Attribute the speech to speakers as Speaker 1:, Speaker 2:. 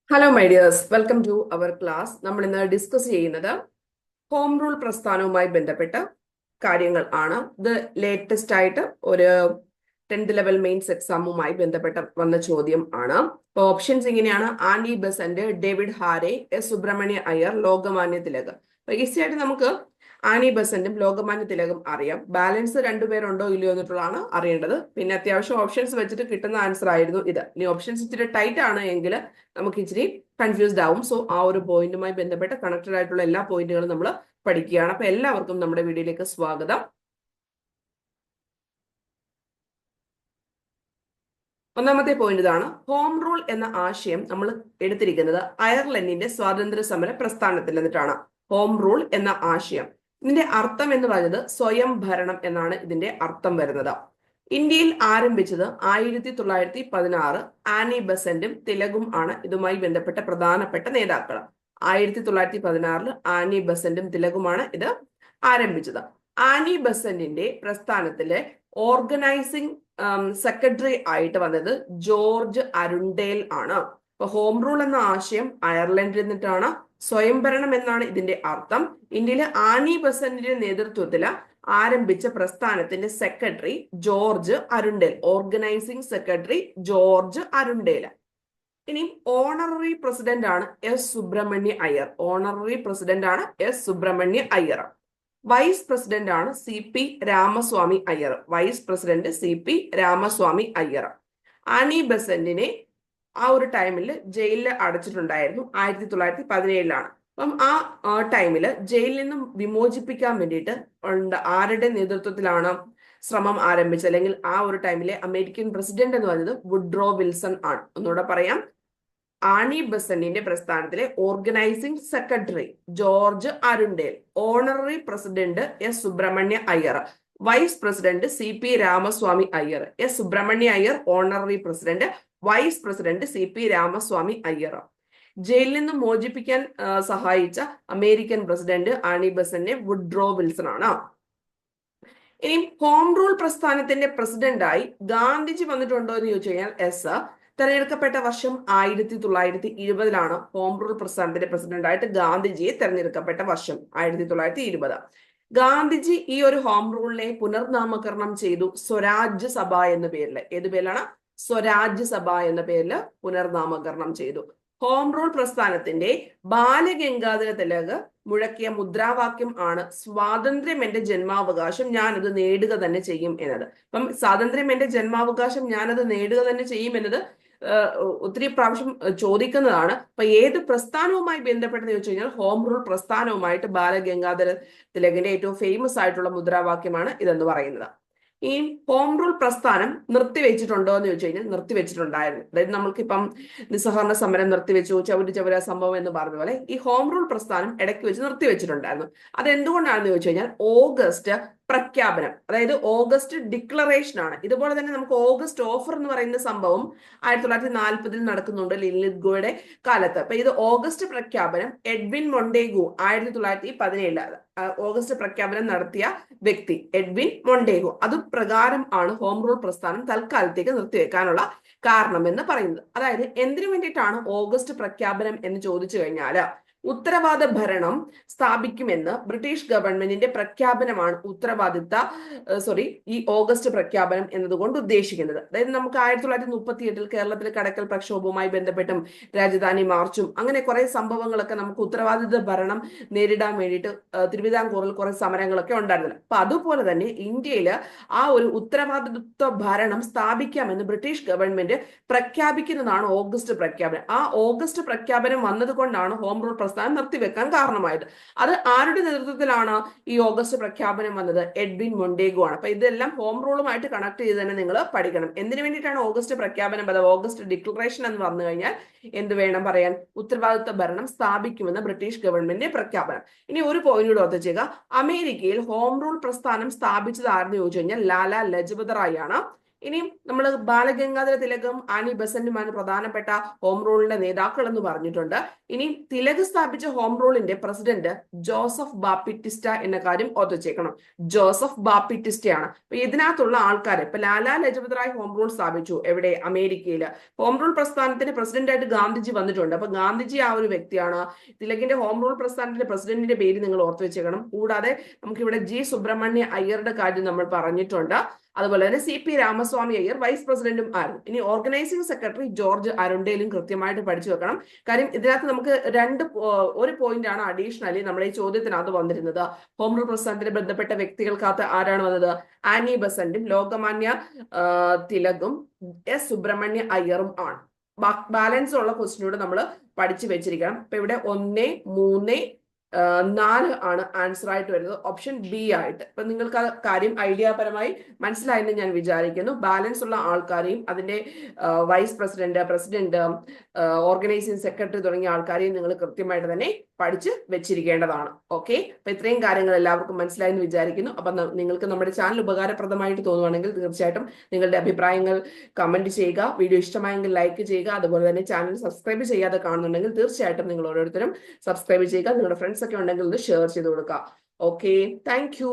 Speaker 1: Hello my dears, welcome to our class. നമ്മൾ ഇന്ന് discuss ചെയ്യുന്നത് ഹോം റൂൾ പ്രസ്ഥാനവുമായി ബന്ധപ്പെട്ട കാര്യങ്ങൾ ആണ്. ഇത് ലേറ്റസ്റ്റ് ആയിട്ട് ഒരു 10th ലെവൽ മെയിൻസ് എക്സാമുമായി ബന്ധപ്പെട്ട വന്ന ചോദ്യം ആണ്. അപ്പൊ ഓപ്ഷൻസ് ഇങ്ങനെയാണ്: Annie Besant, David Hare, S Subramania Iyer, Lokmanya Tilak. അപ്പൊ ഈസി ആയിട്ട് നമുക്ക് ആനി ബസന്റും ലോകമാന്യ തിലകും അറിയാം. ബാലൻസ് രണ്ടുപേരുണ്ടോ ഇല്ലയോ എന്നിട്ടുള്ളതാണ് അറിയേണ്ടത്. പിന്നെ അത്യാവശ്യം ഓപ്ഷൻസ് വെച്ചിട്ട് കിട്ടുന്ന ആൻസർ ആയിരുന്നു ഇത്. ഇനി ഓപ്ഷൻസ് ഇച്ചിരി ടൈറ്റ് ആണ് എങ്കിൽ നമുക്ക് ഇച്ചിരി കൺഫ്യൂസ്ഡ് ആവും. സോ ആ ഒരു പോയിന്റുമായി ബന്ധപ്പെട്ട് കണക്റ്റഡ് ആയിട്ടുള്ള എല്ലാ പോയിന്റുകളും നമ്മൾ പഠിക്കുകയാണ്. അപ്പൊ എല്ലാവർക്കും നമ്മുടെ വീഡിയോയിലേക്ക് സ്വാഗതം. ഒന്നാമത്തെ പോയിന്റ് ഇതാണ്: ഹോം റൂൾ എന്ന ആശയം നമ്മൾ എടുത്തിരിക്കുന്നത് അയർലൻഡിന്റെ സ്വാതന്ത്ര്യ സമര പ്രസ്ഥാനത്തിൽ നിന്നിട്ടാണ്. ഹോം റൂൾ എന്ന ആശയം, ഇതിന്റെ അർത്ഥം എന്ന് പറയുന്നത് സ്വയം ഭരണം എന്നാണ് ഇതിന്റെ അർത്ഥം വരുന്നത്. ഇന്ത്യയിൽ ആരംഭിച്ചത് 1916. ആനി ബസന്റും തിലകും ആണ് ഇതുമായി ബന്ധപ്പെട്ട പ്രധാനപ്പെട്ട നേതാക്കൾ. 1916 ആനി ബസന്റും തിലകുമാണ് ഇത് ആരംഭിച്ചത്. ആനി ബസന്റിന്റെ പ്രസ്ഥാനത്തിലെ ഓർഗനൈസിംഗ് സെക്രട്ടറി ആയിട്ട് വന്നത് ജോർജ് അരുണ്ടേൽ ആണ്. അപ്പൊ ഹോം റൂൾ എന്ന ആശയം അയർലൻഡിൽ നിന്നിട്ടാണ്. സ്വയംഭരണം എന്നാണ് ഇതിന്റെ അർത്ഥം. ഇന്ത്യയിലെ ആനി ബസന്റിന്റെ നേതൃത്വത്തിൽ ആരംഭിച്ച പ്രസ്ഥാനത്തിന്റെ secretary George Arundale, organising secretary George Arundale. ഇനി ഓണററി പ്രസിഡന്റ് ആണ് S Subramania Iyer. Honorary president ആണ് S Subramania Iyer. Vice president ആണ് CP Ramaswami Iyer. Vice president CP Ramaswami Iyer. Annie ബസന്റിനെ ആ ഒരു ടൈമിൽ ജയിലിൽ അടച്ചിട്ടുണ്ടായിരുന്നു. 1917 അപ്പം ആ ടൈമിൽ ജയിലിൽ നിന്നും വിമോചിപ്പിക്കാൻ വേണ്ടിയിട്ട് ആരുടെ നേതൃത്വത്തിലാണ് ശ്രമം ആരംഭിച്ചത്, അല്ലെങ്കിൽ ആ ഒരു ടൈമിലെ അമേരിക്കൻ പ്രസിഡന്റ് എന്ന് പറയുന്നത് വുഡ്രോ വിൽസൺ ആണ്. ഒന്നുകൂടെ പറയാം: ആനി ബസന്റിന്റെ പ്രസ്ഥാനത്തിലെ organising secretary George Arundale, honorary president S Subramania Iyer, vice president CP Ramaswami Iyer. S Subramania Iyer honorary president, vice president CP Ramaswami Iyer. ജയിലിൽ നിന്ന് മോചിപ്പിക്കാൻ സഹായിച്ച അമേരിക്കൻ പ്രസിഡന്റ് ആനി ബസന്റിനെ വുഡ്രോ വിൽസൺ ആണ്. ഇനി ഹോം റൂൾ പ്രസ്ഥാനത്തിന്റെ പ്രസിഡന്റായി ഗാന്ധിജി വന്നിട്ടുണ്ടോ എന്ന് ചോദിച്ചു കഴിഞ്ഞാൽ എസ്. തെരഞ്ഞെടുക്കപ്പെട്ട വർഷം 1920 ഹോം റൂൾ പ്രസ്ഥാനത്തിന്റെ പ്രസിഡന്റായിട്ട് ഗാന്ധിജിയെ തെരഞ്ഞെടുക്കപ്പെട്ട വർഷം 1920. ഗാന്ധിജി ഈ ഒരു ഹോം റൂളിനെ പുനർനാമകരണം ചെയ്തു സ്വരാജ്യ സഭ എന്ന പേരിൽ. ഏത് പേരിലാണ്? സ്വരാജ്യ സഭ എന്ന പേരിൽ പുനർനാമകരണം ചെയ്തു. ഹോം റൂൾ പ്രസ്ഥാനത്തിന്റെ ബാലഗംഗാധര തിലക് മുഴക്കിയ മുദ്രാവാക്യം ആണ് സ്വാതന്ത്ര്യം എന്റെ ജന്മാവകാശം, ഞാനത് നേടുക തന്നെ ചെയ്യും എന്നത്. അപ്പം സ്വാതന്ത്ര്യം എന്റെ ജന്മാവകാശം, ഞാനത് നേടുക തന്നെ ചെയ്യും എന്നത് ഒത്തിരി പ്രാവശ്യം ചോദിക്കുന്നതാണ്. അപ്പൊ ഏത് പ്രസ്ഥാനവുമായി ബന്ധപ്പെട്ടെന്ന് ചോദിച്ചു കഴിഞ്ഞാൽ ഹോം റൂൾ പ്രസ്ഥാനവുമായിട്ട് ബാലഗംഗാധര തിലകിന്റെ ഏറ്റവും ഫേമസ് ആയിട്ടുള്ള മുദ്രാവാക്യമാണ് ഇതെന്ന് പറയുന്നത്. ഈ ഹോം റൂൾ പ്രസ്ഥാനം നിർത്തിവെച്ചിട്ടുണ്ടോ എന്ന് ചോദിച്ചു കഴിഞ്ഞാൽ നിർത്തിവെച്ചിട്ടുണ്ടായിരുന്നു. അതായത് നമ്മൾക്കിപ്പം നിസ്സഹകരണ സമരം നിർത്തിവെച്ചു, ചവരി ചവര സംഭവം എന്ന് പറഞ്ഞ പോലെ ഈ ഹോം റൂൾ പ്രസ്ഥാനം ഇടയ്ക്ക് വെച്ച് നിർത്തിവെച്ചിട്ടുണ്ടായിരുന്നു. അതെന്തുകൊണ്ടാണെന്ന് ചോദിച്ചു കഴിഞ്ഞാൽ ഓഗസ്റ്റ് പ്രഖ്യാപനം, അതായത് ഓഗസ്റ്റ് ഡിക്ലറേഷൻ ആണ്. ഇതുപോലെ തന്നെ നമുക്ക് ഓഗസ്റ്റ് ഓഫർ എന്ന് പറയുന്ന സംഭവം 1940 നടക്കുന്നുണ്ട് ലിൻലിത് ഗോയുടെ കാലത്ത്. അപ്പൊ ഇത് ഓഗസ്റ്റ് പ്രഖ്യാപനം എഡ്വിൻ മൊണ്ടേഗു 1917 ഓഗസ്റ്റ് പ്രഖ്യാപനം നടത്തിയ വ്യക്തി എഡ്വിൻ മൊണ്ടേഗു. അത് പ്രകാരം ആണ് ഹോം റൂൾ പ്രസ്ഥാനം തൽക്കാലത്തേക്ക് നിർത്തിവെക്കാനുള്ള കാരണം എന്ന് പറയുന്നത്. അതായത് എന്തിനു വേണ്ടിയിട്ടാണ് ഓഗസ്റ്റ് പ്രഖ്യാപനം എന്ന് ചോദിച്ചു കഴിഞ്ഞാൽ ഉത്തരവാദ ഭരണം സ്ഥാപിക്കുമെന്ന് ബ്രിട്ടീഷ് ഗവൺമെന്റിന്റെ പ്രഖ്യാപനമാണ് ഈ ഓഗസ്റ്റ് പ്രഖ്യാപനം എന്നതുകൊണ്ട് ഉദ്ദേശിക്കുന്നത്. അതായത് നമുക്ക് 1938 കേരളത്തിലെ കടക്കൽ പ്രക്ഷോഭവുമായി ബന്ധപ്പെട്ടും രാജധാനി മാർച്ചും അങ്ങനെ കുറെ സംഭവങ്ങളൊക്കെ നമുക്ക് ഉത്തരവാദിത്ത ഭരണം നേരിടാൻ വേണ്ടിയിട്ട് തിരുവിതാംകൂറിൽ കുറെ സമരങ്ങളൊക്കെ ഉണ്ടായിരുന്നില്ല. അപ്പൊ അതുപോലെ തന്നെ ഇന്ത്യയിൽ ആ ഒരു ഉത്തരവാദിത്വ ഭരണം സ്ഥാപിക്കാമെന്ന് ബ്രിട്ടീഷ് ഗവൺമെന്റ് പ്രഖ്യാപിക്കുന്നതാണ് ഓഗസ്റ്റ് പ്രഖ്യാപനം. ആ ഓഗസ്റ്റ് പ്രഖ്യാപനം വന്നതുകൊണ്ടാണ് ഹോം റൂൾ പ്രസ്ഥാനം നിർത്തിവെക്കാൻ കാരണമായത്. അത് ആരുടെ നേതൃത്വത്തിലാണ് ഈ ഓഗസ്റ്റ് പ്രഖ്യാപനം വന്നത്? എഡ്വിൻ മൊണ്ടേഗു ആണ്. അപ്പൊ ഇതെല്ലാം ഹോം റൂളുമായിട്ട് കണക്ട് ചെയ്ത് തന്നെ നിങ്ങൾ പഠിക്കണം. എന്തിനു വേണ്ടിയിട്ടാണ് ഓഗസ്റ്റ് പ്രഖ്യാപനം, അഥവാ ഓഗസ്റ്റ് ഡിക്ലറേഷൻ എന്ന് പറഞ്ഞു കഴിഞ്ഞാൽ എന്ത് വേണം പറയാൻ? ഉത്തരവാദിത്വ ഭരണം സ്ഥാപിക്കുമെന്ന് ബ്രിട്ടീഷ് ഗവൺമെന്റിന്റെ പ്രഖ്യാപനം. ഇനി ഒരു പോയിന്റ് കൂടെ ഓർത്ത് വെച്ചേക്കുക: അമേരിക്കയിൽ ഹോം റൂൾ പ്രസ്ഥാനം സ്ഥാപിച്ചത് ആരെന്ന് ചോദിച്ചു കഴിഞ്ഞാൽ ലാലാ ലജ്പത് റായ് ആണ്. ഇനിയും നമ്മൾ ബാലഗംഗാധര തിലകും ആനി ബസന്റുമാണ് പ്രധാനപ്പെട്ട ഹോം റൂളിന്റെ നേതാക്കൾ എന്ന് പറഞ്ഞിട്ടുണ്ട്. ഇനി തിലക് സ്ഥാപിച്ച ഹോം റൂളിന്റെ പ്രസിഡന്റ് ജോസഫ് ബാപ്പിറ്റിസ്റ്റ എന്ന കാര്യം ഓർത്തുവെച്ചേക്കണം. ജോസഫ് ബാപ്പിറ്റിസ്റ്റയാണ്. അപ്പൊ ഇതിനകത്തുള്ള ആൾക്കാർ ഇപ്പൊ ലാലാ ലജപത് റായ് ഹോം റൂൾ സ്ഥാപിച്ചു. എവിടെ? അമേരിക്കയില്. ഹോം റൂൾ പ്രസ്ഥാനത്തിന് പ്രസിഡന്റായിട്ട് ഗാന്ധിജി വന്നിട്ടുണ്ട്. അപ്പൊ ഗാന്ധിജി ആ ഒരു വ്യക്തിയാണ്. തിലകിന്റെ ഹോം റൂൾ പ്രസ്ഥാനത്തിന്റെ പ്രസിഡന്റിന്റെ പേര് നിങ്ങൾ ഓർത്തു വെച്ചേക്കണം. കൂടാതെ നമുക്കിവിടെ ജി സുബ്രഹ്മണ്യ അയ്യരുടെ കാര്യം നമ്മൾ പറഞ്ഞിട്ടുണ്ട്. അതുപോലെ തന്നെ CP രാമസ്വാമി അയ്യർ വൈസ് പ്രസിഡന്റും ആയിരുന്നു. ഇനി ഓർഗനൈസിംഗ് സെക്രട്ടറി ജോർജ് അരുണ്ടേലും കൃത്യമായിട്ട് പഠിച്ചു വെക്കണം. കാര്യം ഇതിനകത്ത് നമുക്ക് ഒരു പോയിന്റ് ആണ് അഡീഷണലി നമ്മുടെ ഈ ചോദ്യത്തിനകത്ത് വന്നിരുന്നത്. ഹോം റൂൾ പ്രസ്ഥാനത്തിന് ബന്ധപ്പെട്ട വ്യക്തികൾക്കകത്ത് ആരാണ് വന്നത്? ആനി ബസന്റും ലോകമാന്യ തിലകും എസ് സുബ്രഹ്മണ്യ അയ്യറും ആണ്. ബാലൻസ് ഉള്ള ക്വസ്റ്റിനോട് നമ്മൾ പഠിച്ചു വെച്ചിരിക്കണം. ഇപ്പൊ ഇവിടെ 1, 3, 4 ആണ് ആൻസർ ആയിട്ട് വരുന്നത്. ഓപ്ഷൻ ബി ആയിട്ട്. ഇപ്പൊ നിങ്ങൾക്ക് ആ കാര്യം ഐഡിയാപരമായി മനസ്സിലായെന്ന് ഞാൻ വിചാരിക്കുന്നു. ബാലൻസ് ഉള്ള ആൾക്കാരെയും അതിന്റെ വൈസ് പ്രസിഡന്റ്, ഓർഗനൈസിംഗ് സെക്രട്ടറി തുടങ്ങിയ ആൾക്കാരെയും നിങ്ങൾ കൃത്യമായിട്ട് തന്നെ പഠിച്ച് വെച്ചിരിക്കേണ്ടതാണ്. ഓക്കെ, അപ്പൊ ഇത്രയും കാര്യങ്ങൾ എല്ലാവർക്കും മനസ്സിലായെന്ന് വിചാരിക്കുന്നു. അപ്പൊ നിങ്ങൾക്ക് നമ്മുടെ ചാനൽ ഉപകാരപ്രദമായിട്ട് തോന്നുവാണെങ്കിൽ തീർച്ചയായിട്ടും നിങ്ങളുടെ അഭിപ്രായങ്ങൾ കമന്റ് ചെയ്യുക. വീഡിയോ ഇഷ്ടമായെങ്കിൽ ലൈക്ക് ചെയ്യുക. അതുപോലെ തന്നെ ചാനൽ സബ്സ്ക്രൈബ് ചെയ്യാതെ കാണുന്നുണ്ടെങ്കിൽ തീർച്ചയായിട്ടും നിങ്ങൾ ഓരോരുത്തരും സബ്സ്ക്രൈബ് ചെയ്യുക. നിങ്ങളുടെ ഫ്രണ്ട്സ് ഒക്കെ ഉണ്ടെങ്കിൽ ഒന്ന് ഷെയർ ചെയ്ത് കൊടുക്കുക. Okay, thank you.